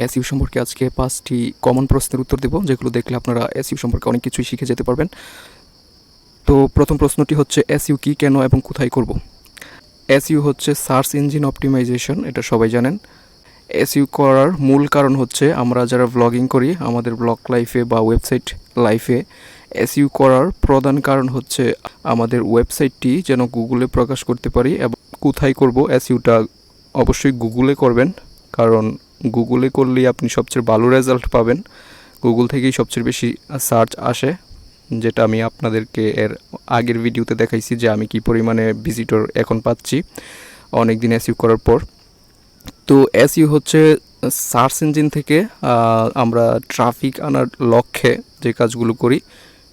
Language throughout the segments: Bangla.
এসইও সম্পর্কে আজকে 5টি কমন প্রশ্নের উত্তর দেব, যেগুলো দেখলে আপনারা এসইও সম্পর্কে অনেক কিছুই শিখে যেতে পারবেন। তো প্রথম প্রশ্নটি হচ্ছে, এসইও কি, কেন এবং কোথায় করব? এসইও হচ্ছে সার্চ ইঞ্জিন অপটিমাইজেশন, এটা সবাই জানেন। এসইও করার মূল কারণ হচ্ছে, আমরা যারা ব্লগিং করি আমাদের ব্লগ লাইফে বা ওয়েবসাইট লাইফে এসইও করার প্রধান কারণ হচ্ছে আমাদের ওয়েবসাইটটি যেন গুগলে প্রকাশ করতে পারি। এবং কোথায় করব? এসইওটা অবশ্যই গুগলে করবেন, কারণ গুগলে করলেই আপনি সবচেয়ে ভালো রেজাল্ট পাবেন। গুগল থেকেই সবচেয়ে বেশি সার্চ আসে, যেটা আমি আপনাদেরকে এর আগের ভিডিওতে দেখাইছি যে আমি কি পরিমাণে ভিজিটর এখন পাচ্ছি অনেক দিন এসইও করার পর। তো এসইও হচ্ছে সার্চ ইঞ্জিন থেকে আমরা ট্রাফিক আনার লক্ষ্যে যে কাজগুলো করি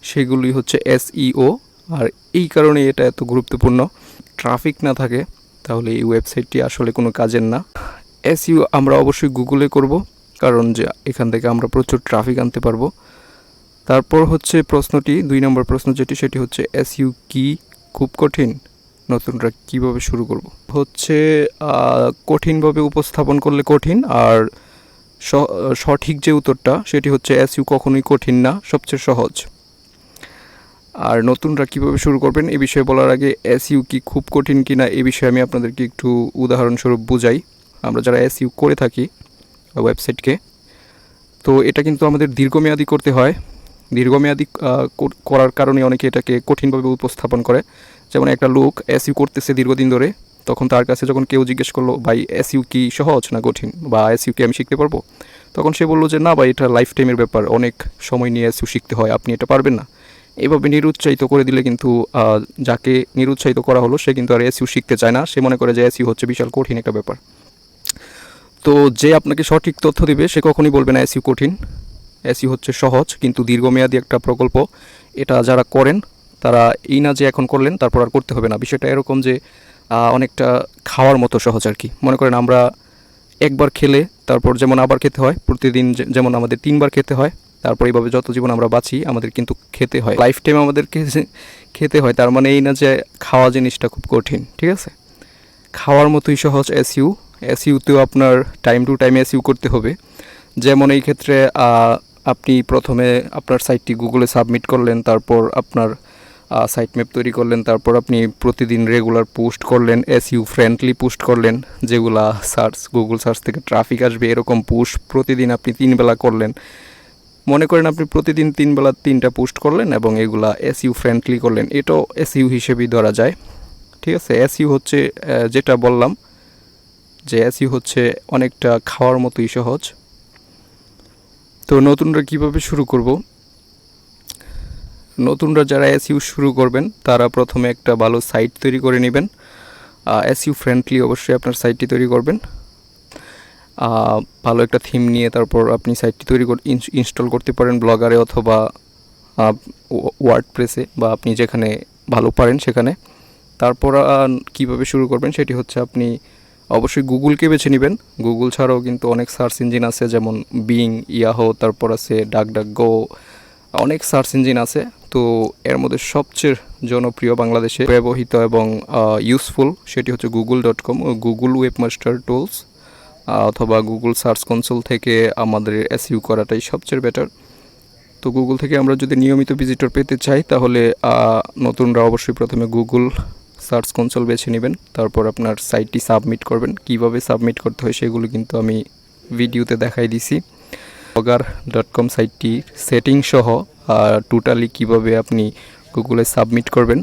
সেগুলি হচ্ছে এসইও। আর এই কারণে এটা এত গুরুত্বপূর্ণ। ট্রাফিক না থাকে তাহলে এই ওয়েবসাইটটি আসলে কোনো কাজের না। এসইও আমরা অবশ্যই গুগলে করব, কারণ যে এখান থেকে আমরা প্রচুর ট্রাফিক আনতে পারবো। তারপর হচ্ছে প্রশ্নটি, 2 নম্বর প্রশ্ন যেটি, সেটি হচ্ছে এসইও কি খুব কঠিন? নতুনরা কিভাবে শুরু করব? হচ্ছে কঠিনভাবে উপস্থাপন করলে কঠিন, আর সঠিক যে উত্তরটা সেটি হচ্ছে এসইও কখনোই কঠিন না, সবচেয়ে সহজ। আর নতুনরা কিভাবে শুরু করবেন এই বিষয়ে বলার আগে, এসইও কি খুব কঠিন কিনা এই বিষয়ে আমি আপনাদেরকে একটু উদাহরণস্বরূপ বুঝাই। আমরা যারা এসইও করে থাকি ওয়েবসাইটকে, তো এটা কিন্তু আমাদের দীর্ঘমেয়াদী করতে হয়। দীর্ঘমেয়াদী করার কারণে অনেকে এটাকে কঠিনভাবে উপস্থাপন করে। যেমন একটা লোক এসইও করতেছে দীর্ঘদিন ধরে, তখন তার কাছে যখন কেউ জিজ্ঞেস করলো, ভাই এসইও কি সহজ না কঠিন, বা এসইও কি আমি শিখতে পারবো? তখন সে বললো যে না ভাই, এটা লাইফ টাইমের ব্যাপার, অনেক সময় নিয়ে এসইও শিখতে হয়, আপনি এটা পারবেন না। এভাবে নিরুৎসাহিত করে দিলে কিন্তু যাকে নিরুৎসাহিত করা হলো সে কিন্তু আর এসইও শিখতে চায় না, সে মনে করে যে এসইও হচ্ছে বিশাল কঠিন একটা ব্যাপার। তো যে আপনাকে সঠিক তথ্য দিবে সে কখনই বলবে না এসইও কঠিন। এসইও হচ্ছে সহজ কিন্তু দীর্ঘমেয়াদী একটা প্রকল্প। এটা যারা করেন তারা এই না যে এখন করলেন তারপর আর করতে হবে না। বিষয়টা এরকম যে অনেকটা খাওয়ার মতো সহজ আর কি। মনে করেন আমরা একবার খেলে তারপর যেমন আবার খেতে হয়, প্রতিদিন যেমন আমাদের 3বার খেতে হয়, তারপর এইভাবে যত জীবন আমরা বাঁচি আমাদের কিন্তু খেতে হয়, লাইফ টাইম আমাদেরকে খেতে হয়। তার মানে এই না যে খাওয়া জিনিসটা খুব কঠিন, ঠিক আছে? খাওয়ার মতোই সহজ এসইও। এসইওতেও আপনার টাইম টু টাইম এসইও করতে হবে। যেমন এই ক্ষেত্রে আপনি প্রথমে আপনার সাইটটি গুগলে সাবমিট করলেন, তারপর আপনার সাইট ম্যাপ তৈরি করলেন, তারপর আপনি প্রতিদিন রেগুলার পোস্ট করলেন, এসইও ফ্রেন্ডলি পোস্ট করলেন, যেগুলা গুগল সার্চ থেকে ট্রাফিক আসবে এরকম পোস্ট প্রতিদিন আপনি 3 বেলা করলেন। মনে করেন আপনি প্রতিদিন 3 বেলা 3টা পোস্ট করলেন এবং এগুলা এসইও ফ্রেন্ডলি করলেন, এটাও এসইও হিসেবেই ধরা যায়, ঠিক আছে? এসইও হচ্ছে যেটা বললাম যে এসইও হচ্ছে অনেকটা খাওয়ার মতোই সহজ। তো নতুনরা কিভাবে শুরু করব? নতুনরা যারা এসইও শুরু করবেন তারা প্রথমে একটা ভালো সাইট তৈরি করে নেবেন। এসইও ফ্রেন্ডলি অবশ্যই আপনার সাইটটি তৈরি করবেন। ভালো একটা থিম নিয়ে তারপর আপনি সাইটটি তৈরি ইনস্টল করতে পারেন ব্লগারে অথবা ওয়ার্ডপ্রেসে, বা আপনি যেখানে ভালো পারেন সেখানে। তারপর কিভাবে শুরু করবেন সেটি হচ্ছে, আপনি অবশ্যই গুগলকে বেছে নেবেন। গুগল ছাড়াও কিন্তু অনেক সার্চ ইঞ্জিন আছে, যেমন বিং, ইয়াহো, তারপর আছে ডাকডাকগো, অনেক সার্চ ইঞ্জিন আছে। তো এর মধ্যে সবচেয়ে জনপ্রিয় বাংলাদেশে ব্যবহৃত এবং ইউজফুল সেটি হচ্ছে google.com ও গুগল ওয়েবমাস্টার টুলস, অথবা গুগল সার্চ কনসোল থেকে আমাদের এসইও করাটাই সবচেয়ে বেটার। তো গুগল থেকে আমরা যদি নিয়মিত ভিজিটর পেতে চাই তাহলে নতুনরা অবশ্যই প্রথমে গুগল সার্চ কনসোল বেছে নেবেন, তারপর আপনার সাইটটি সাবমিট করবেন। কিভাবে সাবমিট করতে হয় সেগুলো কিন্তু আমি ভিডিওতে দেখাই দিছি। blogger.com সাইটটি সেটিং সহ টোটালি কিভাবে আপনি গুগলে সাবমিট করবেন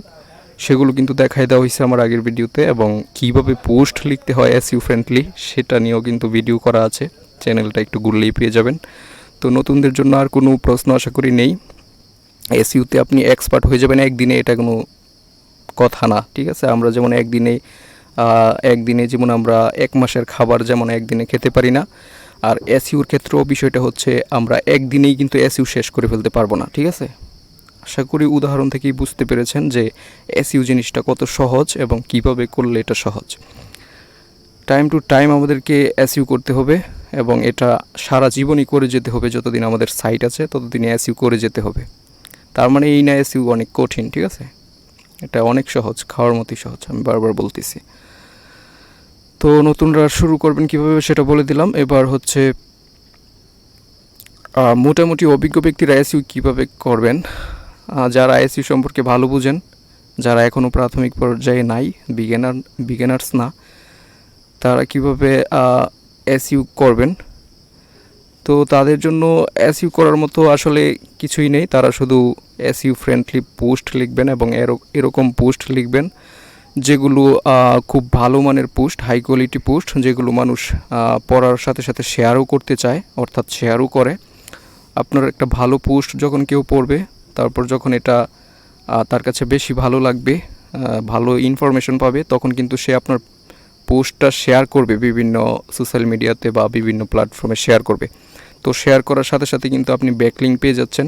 সেগুলো কিন্তু দেখাই দেওয়া হয়েছে আমার আগের ভিডিওতে, এবং কিভাবে পোস্ট লিখতে হয় এসইও ফ্রেন্ডলি সেটা নিয়েও কিন্তু ভিডিও করা আছে, চ্যানেলটা একটু ঘুরলেই পেয়ে যাবেন। তো নতুনদের জন্য আর কোনো প্রশ্ন আশা করি নেই। এসইওতে আপনি এক্সপার্ট হয়ে যাবেন একদিনে, এটা কোনো কথা না, ঠিক আছে? আমরা যেমন একদিনে যেমন আমরা 1 মাসের খাবার যেমন একদিনে খেতে পারি না, আর এসইওর ক্ষেত্রেও বিষয়টা হচ্ছে আমরা একদিনেই কিন্তু এসইও শেষ করে ফেলতে পারবো না, ঠিক আছে? আশা করি উদাহরণ থেকেই বুঝতে পেরেছেন যে এসইও জিনিসটা কত সহজ এবং কিভাবে করলে এটা সহজ। টাইম টু টাইম আমাদেরকে এসইও করতে হবে এবং এটা সারা জীবনই করে যেতে হবে। যতদিন আমাদের সাইট আছে ততদিন এসইও করে যেতে হবে। তার মানে এই না এসইও অনেক কঠিন, ঠিক আছে? এটা অনেক সহজ, খাওয়ার মতোই সহজ, আমি বারবার বলতেছি। তো নতুনরা শুরু করবেন কিভাবে সেটা বলে দিলাম। এবার হচ্ছে মোটামুটি অভিজ্ঞ ব্যক্তিরা এসইউ কীভাবে করবেন, যারা এসইউ সম্পর্কে ভালো বুঝেন, যারা এখনও প্রাথমিক পর্যায়ে নাই, বিগিনার্স না, তারা কীভাবে এসইউ করবেন। তো তাদের জন্য এসইউ করার মতো আসলে কিছুই নেই। তারা শুধু এসইউ ফ্রেন্ডলি পোস্ট লিখবেন এবং এরকম পোস্ট লিখবেন যেগুলো খুব ভালো মানের পোস্ট, হাই কোয়ালিটি পোস্ট, যেগুলো মানুষ পড়ার সাথে সাথে শেয়ারও করতে চায়, অর্থাৎ শেয়ারও করে। আপনার একটা ভালো পোস্ট যখন কেউ পড়বে, তারপর যখন এটা তার কাছে বেশি ভালো লাগবে, ভালো ইনফরমেশন পাবে, তখন কিন্তু সে আপনার পোস্টটা শেয়ার করবে বিভিন্ন সোশ্যাল মিডিয়াতে বা বিভিন্ন প্ল্যাটফর্মে শেয়ার করবে। তো শেয়ার করার সাথে সাথে কিন্তু আপনি ব্যাকলিঙ্ক পেয়ে যাচ্ছেন।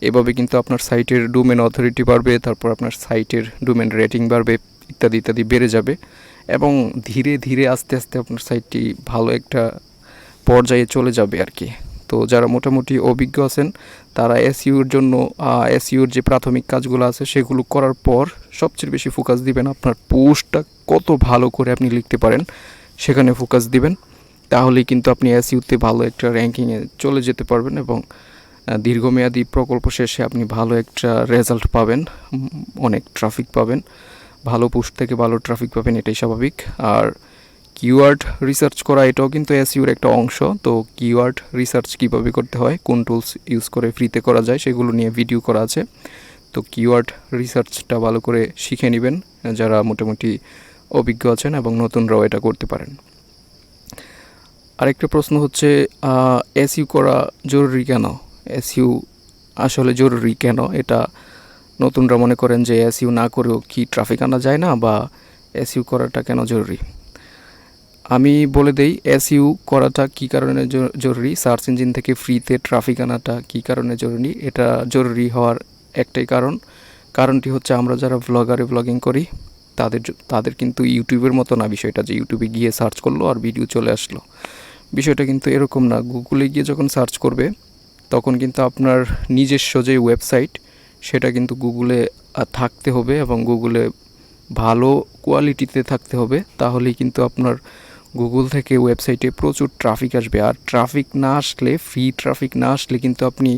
এভাবে কিন্তু আপনার সাইটের ডোমেন অথরিটি বাড়বে, তারপর আপনার সাইটের ডোমেন রেটিং বাড়বে, ইত্যাদি ইত্যাদি বেড়ে যাবে এবং ধীরে ধীরে আস্তে আস্তে আপনার সাইটটি ভালো একটা পর্যায়ে চলে যাবে আর কি। তো যারা মোটামুটি অভিজ্ঞ আছেন তারা এসইউর জন্য এসইউর যে প্রাথমিক কাজগুলো আছে সেগুলো করার পর সবচেয়ে বেশি ফোকাস দিবেন আপনার পোস্টটা কত ভালো করে আপনি লিখতে পারেন, সেখানে ফোকাস দিবেন। তাহলেই কিন্তু আপনি এসইউতে ভালো একটা র্যাঙ্কিংয়ে চলে যেতে পারবেন এবং দীর্ঘমেয়াদী প্রকল্প শেষে আপনি ভালো একটা রেজাল্ট পাবেন, অনেক ট্রাফিক পাবেন, ভালো পোস্ট থেকে ভালো ট্রাফিক পাবেন, এটাই স্বাভাবিক। আর কিওয়ার্ড রিসার্চ করা এটাও কিন্তু এসইউর একটা অংশ। তো কিওয়ার্ড রিসার্চ কীভাবে করতে হয়, কোন টুলস ইউজ করে ফ্রিতে করা যায়, সেগুলো নিয়ে ভিডিও করা আছে। তো কিওয়ার্ড রিসার্চটা ভালো করে শিখে নেবেন যারা মোটামুটি অভিজ্ঞ আছেন এবং নতুনরাও এটা করতে পারেন। আরেকটা প্রশ্ন হচ্ছে এসইউ করা জরুরি কেন? এসইউ আসলে জরুরি কেন? এটা নতুনরা মনে করেন যে এসইউ না করেও কি ট্রাফিক আনা যায় না, বা এসইউ করাটা কেন জরুরি। আমি বলে দেই এসইউ করাটা কী কারণে জরুরি, সার্চ ইঞ্জিন থেকে ফ্রিতে ট্রাফিক আনাটা কী কারণে জরুরি। এটা জরুরি হওয়ার একটাই কারণটি হচ্ছে আমরা যারা ব্লগিং করি তাদের কিন্তু ইউটিউবের মতো না বিষয়টা, যে ইউটিউবে গিয়ে সার্চ করলো আর ভিডিও চলে আসলো। বিষয়টা কিন্তু এরকম না। গুগলে গিয়ে যখন সার্চ করবে তখন কিন্তু আপনার নিজস্ব যে ওয়েবসাইট সেটা কিন্তু গুগলে থাকতে হবে এবং গুগলে ভালো কোয়ালিটিতে থাকতে হবে। তাহলেই কিন্তু আপনার গুগল থেকে ওয়েবসাইটে প্রচুর ট্রাফিক আসবে। আর ট্রাফিক না আসলে, ফ্রি ট্রাফিক না আসলে কিন্তু আপনি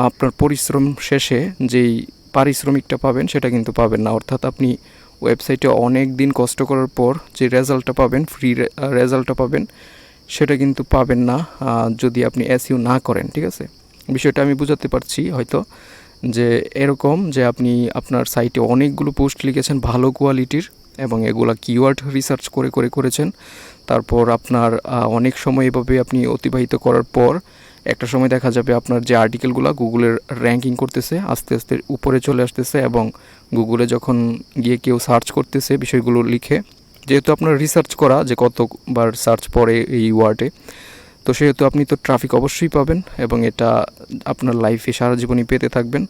আপনার পরিশ্রম শেষে যেই পারিশ্রমিকটা পাবেন সেটা কিন্তু পাবেন না। অর্থাৎ আপনি ওয়েবসাইটে অনেক দিন কষ্ট করার পর যে রেজাল্টটা পাবেন, ফ্রি রেজাল্টটা পাবেন, সেটা কিন্তু পাবেন না যদি আপনি এসইউ না করেন। ঠিক আছে, বিষয়টা আমি বুঝাতে পারছি হয়তো, যে এরকম যে আপনি আপনার সাইটে অনেকগুলো পোস্ট লিখেছেন ভালো কোয়ালিটির এবং এগুলা কিওয়ার্ড রিসার্চ করেছেন। তারপর আপনার অনেক সময় এভাবে আপনি অতিবাহিত করার পর একটা সময় দেখা যাবে আপনার যে আর্টিকেলগুলো গুগলের র্যাঙ্কিং করতেছে, আস্তে আস্তে উপরে চলে আসতেছে এবং গুগলে যখন গিয়ে কেউ সার্চ করতেছে বিষয়গুলো লিখে, যেহেতু আপনার রিসার্চ করা যে কতবার সার্চ পড়ে এই ওয়ার্ডে, তো সেহেতু আপনি তো ট্রাফিক অবশ্যই পাবেন এবং এটা আপনার লাইফে সারা জীবনই পেতে থাকবেন।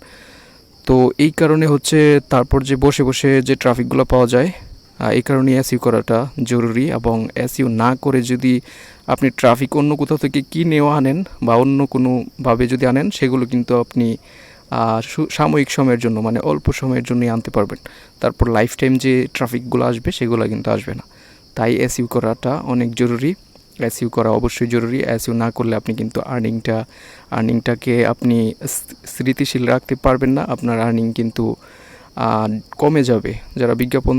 তো এই কারণে হচ্ছে তারপর যে বসে বসে যে ট্রাফিকগুলো পাওয়া যায়, এই কারণে এসইউ করাটা জরুরি। এবং এসইউ না করে যদি আপনি ট্রাফিক অন্য কোথাও থেকে কিনেও আনেন বা অন্য কোনোভাবে যদি আনেন, সেগুলো কিন্তু আপনি সাময়িক সময়ের জন্য, মানে অল্প সময়ের জন্যই আনতে পারবেন। তারপর লাইফ টাইম যে ট্রাফিকগুলো আসবে সেগুলো কিন্তু আসবে না। তাই এসইউ করাটা অনেক জরুরি। এসইউ করা অবশ্যই জরুরি। এসইউ না করলে আপনি কিন্তু আর্নিংটাকে আপনি স্থিতিশীল রাখতে পারবেন না। আপনার আর্নিং কিন্তু কমে যাবে। যারা বিজ্ঞাপন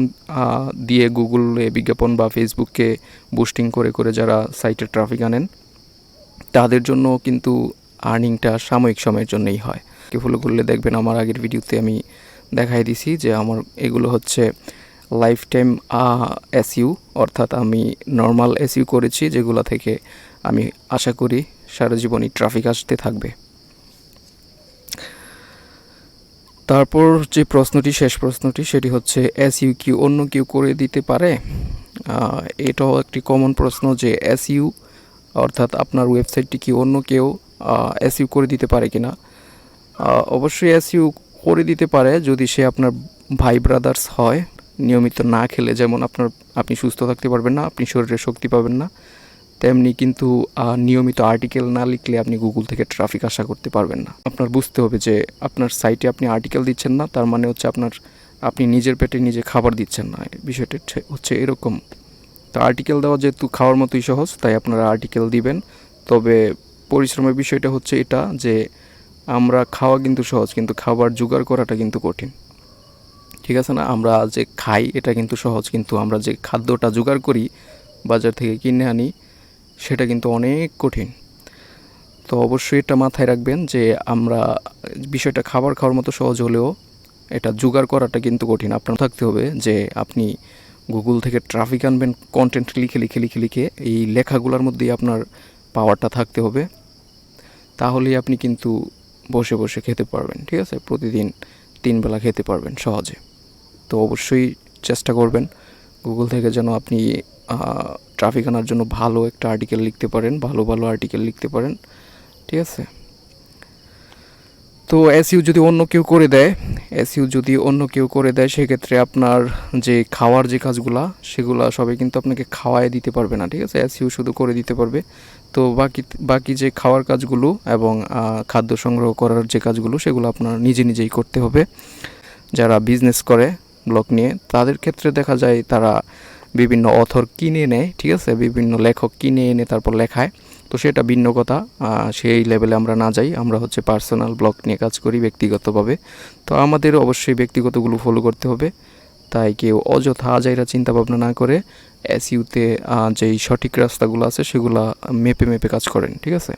দিয়ে গুগলে বিজ্ঞাপন বা ফেসবুককে বুস্টিং করে যারা সাইটের ট্রাফিক আনেন, তাদের জন্য কিন্তু আর্নিংটা সাময়িক সময়ের জন্যই হয়। কে ফলো করলে দেখবেন আমার আগের ভিডিওতে আমি দেখাই দিছি যে আমার এগুলো হচ্ছে লাইফ টাইম এসইউ, অর্থাৎ আমি নর্মাল এসইউ করেছি যেগুলো থেকে আমি আশা করি সারা জীবনই ট্রাফিক আসতে থাকবে। তারপর যে শেষ প্রশ্নটি সেটি হচ্ছে এসইউ কি অন্য কেউ করে দিতে পারে? এটাও একটি কমন প্রশ্ন যে এসইউ অর্থাৎ আপনার ওয়েবসাইটটি কি অন্য কেউ এসইউ করে দিতে পারে কিনা। অবশ্যই এসইউ করে দিতে পারে যদি সে আপনার ভাই ব্রাদার্স হয়। নিয়মিত না খেলে যেমন আপনি সুস্থ থাকতে পারবেন না, আপনি শরীরে শক্তি পাবেন না, তেমনি কিন্তু নিয়মিত আর্টিকেল না লিখলে আপনি গুগল থেকে ট্রাফিক আশা করতে পারবেন না। আপনার বুঝতে হবে যে আপনার সাইটে আপনি আর্টিকেল দিচ্ছেন না, তার মানে হচ্ছে আপনি নিজের পেটে নিজে খাবার দিচ্ছেন না। বিষয়টা হচ্ছে এরকম। তো আর্টিকেল দেওয়া যেহেতু খাওয়ার মতোই সহজ, তাই আপনারা আর্টিকেল দিবেন। তবে পরিশ্রমের বিষয়টা হচ্ছে এটা যে আমরা খাওয়া কিন্তু সহজ, কিন্তু খাবার জোগাড় করাটা কিন্তু কঠিন। ঠিক আছে না? আমরা যে খাই এটা কিন্তু সহজ, কিন্তু আমরা যে খাদ্যটা জোগাড় করি বাজার থেকে কিনে আনি সেটা কিন্তু অনেক কঠিন। তো অবশ্যই এটা মাথায় রাখবেন যে আমরা বিষয়টা খাবার খাওয়ার মতো সহজ হলেও এটা জোগাড় করাটা কিন্তু কঠিন। আপনার থাকতে হবে যে আপনি গুগল থেকে ট্রাফিক আনবেন, কন্টেন্ট লিখে লিখে লিখে লিখে এই লেখাগুলোর মধ্যেই আপনার পাওয়ারটা থাকতে হবে। তাহলেই আপনি কিন্তু বসে বসে খেতে পারবেন। ঠিক আছে? প্রতিদিন 3 বেলা খেতে পারবেন সহজে। তো অবশ্যই চেষ্টা করবেন গুগল থেকে যেন আপনি ট্রাফিক আনার জন্য ভালো একটা আর্টিকেল লিখতে পারেন, ভালো ভালো আর্টিকেল লিখতে পারেন। ঠিক আছে? তো এসইউ যদি অন্য কেউ করে দেয়, সেক্ষেত্রে আপনার যে খাওয়ার যে কাজগুলা সেগুলা সবাই কিন্তু আপনাকে খাওয়ায় দিতে পারবে না। ঠিক আছে? এসইউ শুধু করে দিতে পারবে। তো বাকি যে খাওয়ার কাজগুলো এবং খাদ্য সংগ্রহ করার যে কাজগুলো সেগুলো আপনার নিজে নিজেই করতে হবে। যারা বিজনেস করে ব্লগ নিয়ে তাদের ক্ষেত্রে দেখা যায় তারা বিভিন্ন অথর কিনে নেয়। ঠিক আছে? বিভিন্ন লেখক কিনে এনে তারপর লেখায়। তো সেটা ভিন্ন কথা, সেই লেভেলে আমরা না যাই। আমরা হচ্ছে পার্সোনাল ব্লগ নিয়ে কাজ করি ব্যক্তিগতভাবে। তো আমাদের অবশ্যই ব্যক্তিগতগুলো ফলো করতে হবে। তাই কেউ অযথা আজাইরা চিন্তা ভাবনা না করে এসইউতে যেই সঠিক রাস্তাগুলো আছে সেগুলো মেপে মেপে কাজ করেন। ঠিক আছে?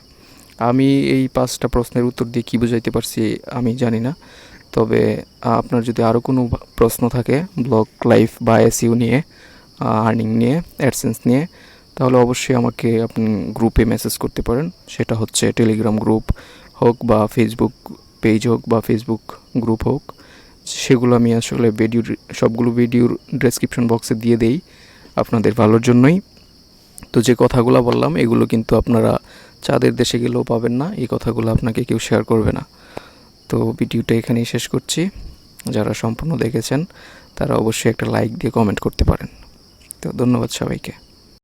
আমি এই 5টা প্রশ্নের উত্তর দিয়ে কী বুঝাইতে পারছি আমি জানি না। তবে আপনার যদি আরও কোনো প্রশ্ন থাকে ব্লগ লাইফ বা এসইউ নিয়ে, আর্নিং নিয়ে, অ্যাডসেন্স নিয়ে, তাহলে অবশ্যই আমাকে আপনি গ্রুপে মেসেজ করতে পারেন। সেটা হচ্ছে টেলিগ্রাম গ্রুপ হোক বা ফেসবুক পেজ হোক বা ফেসবুক গ্রুপ হোক। সেগুলো আমি আসলে সবগুলো ভিডিওর ডেসক্রিপশন বক্সে দিয়ে দেই আপনাদের ভালোর জন্যই। তো যে কথাগুলো বললাম এগুলো কিন্তু আপনারা চাঁদের দেশে গেলেও পাবেন না, এই কথাগুলো আপনাকে কেউ শেয়ার করবে না। তো ভিডিওটা এখানেই শেষ করছি। যারা সম্পূর্ণ দেখেছেন তারা অবশ্যই একটা লাইক দিয়ে কমেন্ট করতে পারেন। তো ধন্যবাদ সবাইকে।